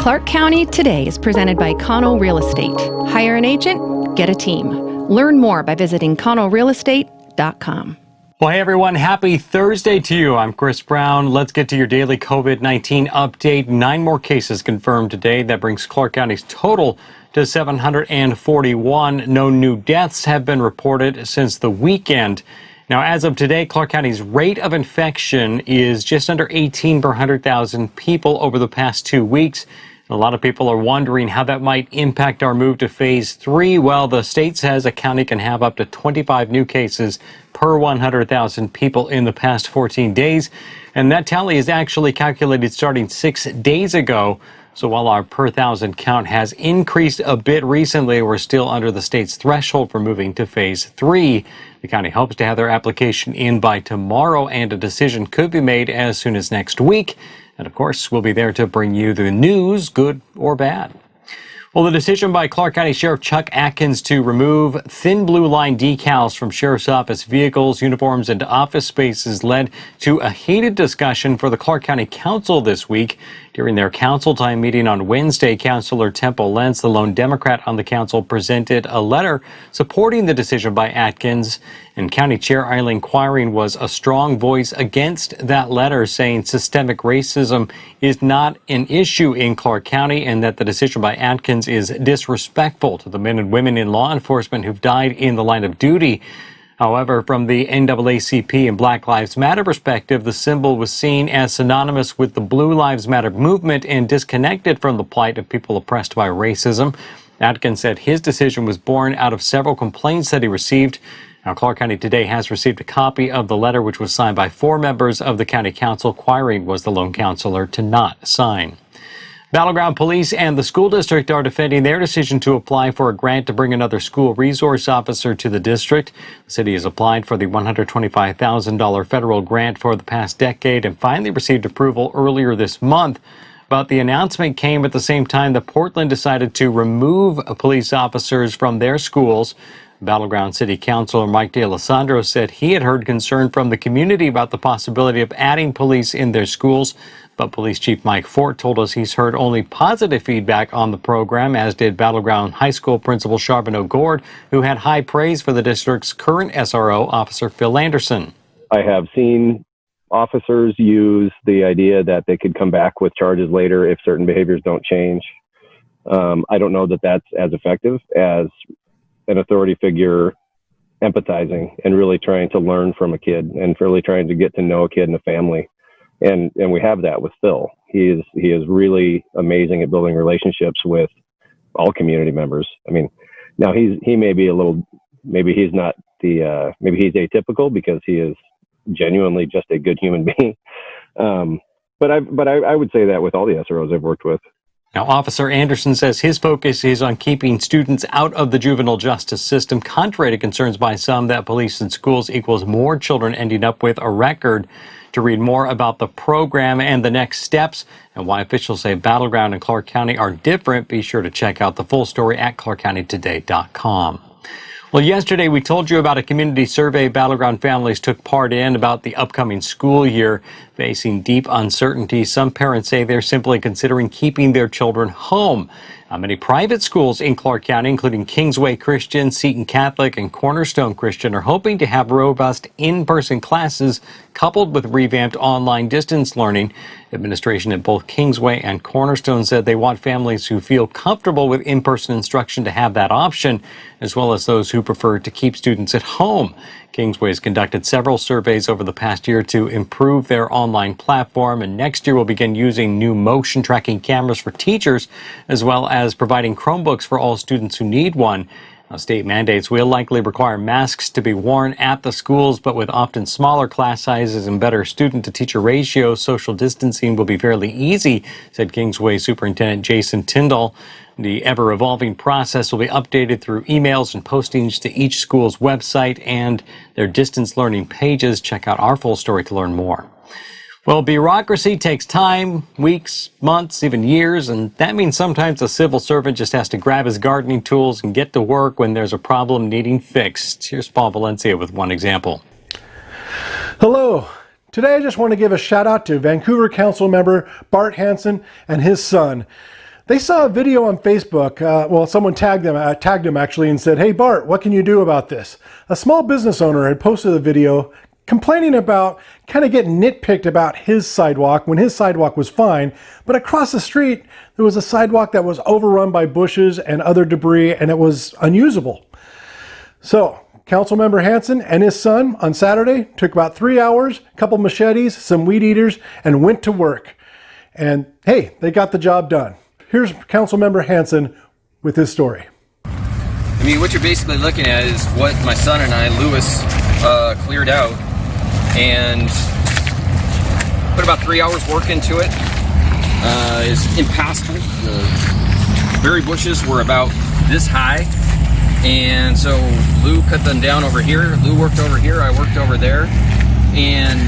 Clark County Today is presented by Cano Real Estate. Hire an agent, get a team. Learn more by visiting CanoRealEstate.com. Well, hey everyone, happy Thursday to you. I'm Chris Brown. Let's get to your daily COVID-19 update. 9 more cases confirmed today. That brings Clark County's total to 741. No new deaths have been reported since the weekend. Now, as of today, Clark County's rate of infection is just under 18 per 100,000 people over the past 2 weeks. A lot of people are wondering how that might impact our move to phase 3. Well, the state says a county can have up to 25 new cases per 100,000 people in the past 14 days. And that tally is actually calculated starting 6 days ago. So while our per thousand count has increased a bit recently, we're still under the state's threshold for moving to phase 3. The county hopes to have their application in by tomorrow, and a decision could be made as soon as next week. And of course, we'll be there to bring you the news, good or bad. Well, the decision by Clark County Sheriff Chuck Atkins to remove thin blue line decals from sheriff's office vehicles, uniforms, and office spaces led to a heated discussion for the Clark County Council this week. During their council time meeting on Wednesday, Councilor Temple Lentz, the lone Democrat on the council, presented a letter supporting the decision by Atkins. And County Chair Eileen Quiring was a strong voice against that letter, saying systemic racism is not an issue in Clark County and that the decision by Atkins is disrespectful to the men and women in law enforcement who've died in the line of duty. However, from the NAACP and Black Lives Matter perspective, the symbol was seen as synonymous with the Blue Lives Matter movement and disconnected from the plight of people oppressed by racism. Atkins said his decision was born out of several complaints that he received. Now, Clark County Today has received a copy of the letter, which was signed by 4 members of the county council. Quiring was the lone councilor to not sign. Battleground Police and the school district are defending their decision to apply for a grant to bring another school resource officer to the district. The city has applied for the $125,000 federal grant for the past decade and finally received approval earlier this month. But the announcement came at the same time that Portland decided to remove police officers from their schools. Battleground City Councilor Mike D'Alessandro said he had heard concern from the community about the possibility of adding police in their schools. But Police Chief Mike Fort told us he's heard only positive feedback on the program, as did Battleground High School Principal Charbonneau Gord, who had high praise for the district's current SRO, Officer Phil Anderson. I have seen officers use the idea that they could come back with charges later if certain behaviors don't change. I don't know that that's as effective as an authority figure empathizing and really trying to learn from a kid and really trying to get to know a kid and a family. And we have that with Phil. He is really amazing at building relationships with all community members. I mean, now he may be a little, maybe he's not the, maybe he's atypical because he is genuinely just a good human being. But I would say that with all the SROs I've worked with. Now, Officer Anderson says his focus is on keeping students out of the juvenile justice system, contrary to concerns by some that police and schools equals more children ending up with a record. To read more about the program and the next steps and why officials say Battleground and Clark County are different, be sure to check out the full story at clarkcountytoday.com. Well, yesterday we told you about a community survey Battleground families took part in about the upcoming school year. Facing deep uncertainty, some parents say they're simply considering keeping their children home. Many private schools in Clark County, including Kingsway Christian, Seton Catholic, and Cornerstone Christian, are hoping to have robust in-person classes coupled with revamped online distance learning. Administration at both Kingsway and Cornerstone said they want families who feel comfortable with in-person instruction to have that option, as well as those who prefer to keep students at home. Kingsway has conducted several surveys over the past year to improve their online platform, and next year will begin using new motion tracking cameras for teachers, as well as providing Chromebooks for all students who need one. State mandates will likely require masks to be worn at the schools, but with often smaller class sizes and better student-to-teacher ratios, social distancing will be fairly easy, said Kingsway Superintendent Jason Tyndall. The ever-evolving process will be updated through emails and postings to each school's website and their distance learning pages. Check out our full story to learn more. Well, bureaucracy takes time, weeks, months, even years, and that means sometimes a civil servant just has to grab his gardening tools and get to work when there's a problem needing fixed. Here's Paul Valencia with one example. Hello. Today I just want to give a shout out to Vancouver Council member Bart Hansen and his son. They saw a video on Facebook. Well, someone tagged him actually and said, "Hey Bart, what can you do about this?" A small business owner had posted a video complaining about kind of getting nitpicked about his sidewalk when his sidewalk was fine, but across the street there was a sidewalk that was overrun by bushes and other debris, and it was unusable. So Councilmember Hanson and his son on Saturday took about 3 hours, a couple machetes, some weed eaters, and went to work. And hey, they got the job done. Here's Councilmember Hanson with his story. I mean, what you're basically looking at is what my son and I, Lewis, cleared out and put about 3 hours work into it. It's impassable. The berry bushes were about this high, and so Lou cut them down over here. Lou worked over here, I worked over there, and,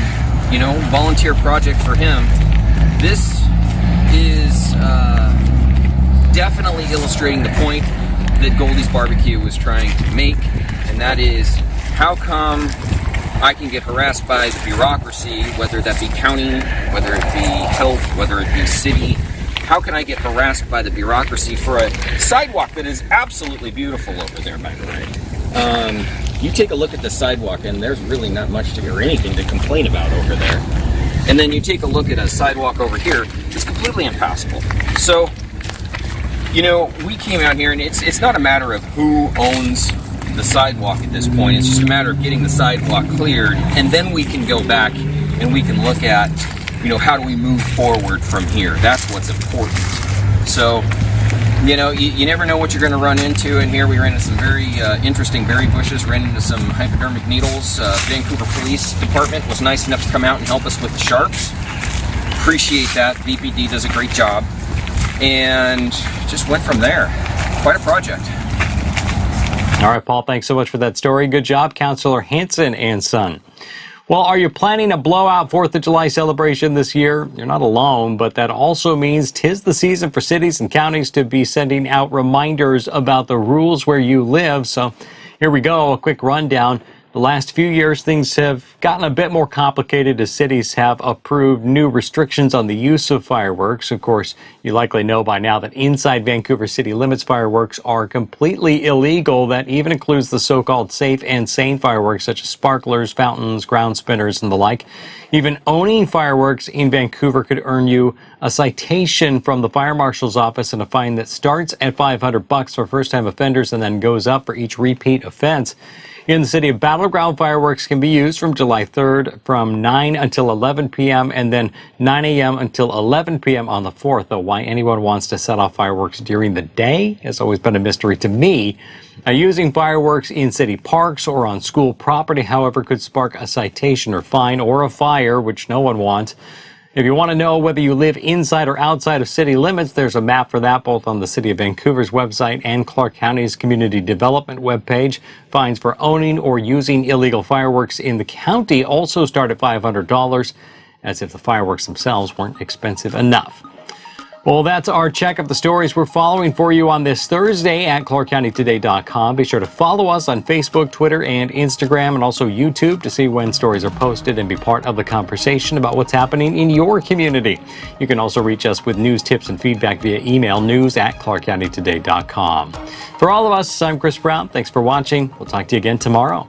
you know, volunteer project for him. This is definitely illustrating the point that Goldie's Barbecue was trying to make, and that is, how come I can get harassed by the bureaucracy, whether that be county, whether it be health, whether it be city? How can I get harassed by the bureaucracy for a sidewalk that is absolutely beautiful over there, by the way? You take a look at the sidewalk, and there's really not much or anything to complain about over there. And then you take a look at a sidewalk over here, it's completely impassable. So, you know, we came out here, and it's not a matter of who owns the sidewalk at this point. It's just a matter of getting the sidewalk cleared, and then we can go back and we can look at, you know, how do we move forward from here? That's what's important. So, you know, you never know what you're going to run into. And here we ran into some very interesting berry bushes, ran into some hypodermic needles. Vancouver Police Department was nice enough to come out and help us with the sharps. Appreciate that. VPD does a great job. And just went from there. Quite a project. All right, Paul, thanks so much for that story. Good job, Councilor Hanson and son. Well, are you planning a blowout 4th of July celebration this year? You're not alone, but that also means 'tis the season for cities and counties to be sending out reminders about the rules where you live. So here we go, a quick rundown. The last few years, things have gotten a bit more complicated as cities have approved new restrictions on the use of fireworks. Of course, you likely know by now that inside Vancouver city limits fireworks are completely illegal. That even includes the so-called safe and sane fireworks such as sparklers, fountains, ground spinners, and the like. Even owning fireworks in Vancouver could earn you a citation from the fire marshal's office and a fine that starts at $500 for first-time offenders and then goes up for each repeat offense. In the city of Battleground, fireworks can be used from July 3rd from 9 until 11 p.m. and then 9 a.m. until 11 p.m. on the 4th. Though why anyone wants to set off fireworks during the day has always been a mystery to me. Using fireworks in city parks or on school property, however, could spark a citation or fine or a fire, which no one wants. If you want to know whether you live inside or outside of city limits, there's a map for that both on the City of Vancouver's website and Clark County's Community Development webpage. Fines for owning or using illegal fireworks in the county also start at $500, as if the fireworks themselves weren't expensive enough. Well, that's our check of the stories we're following for you on this Thursday at ClarkCountyToday.com. Be sure to follow us on Facebook, Twitter, and Instagram, and also YouTube to see when stories are posted and be part of the conversation about what's happening in your community. You can also reach us with news, tips, and feedback via email, news@ClarkCountyToday.com. For all of us, I'm Chris Brown. Thanks for watching. We'll talk to you again tomorrow.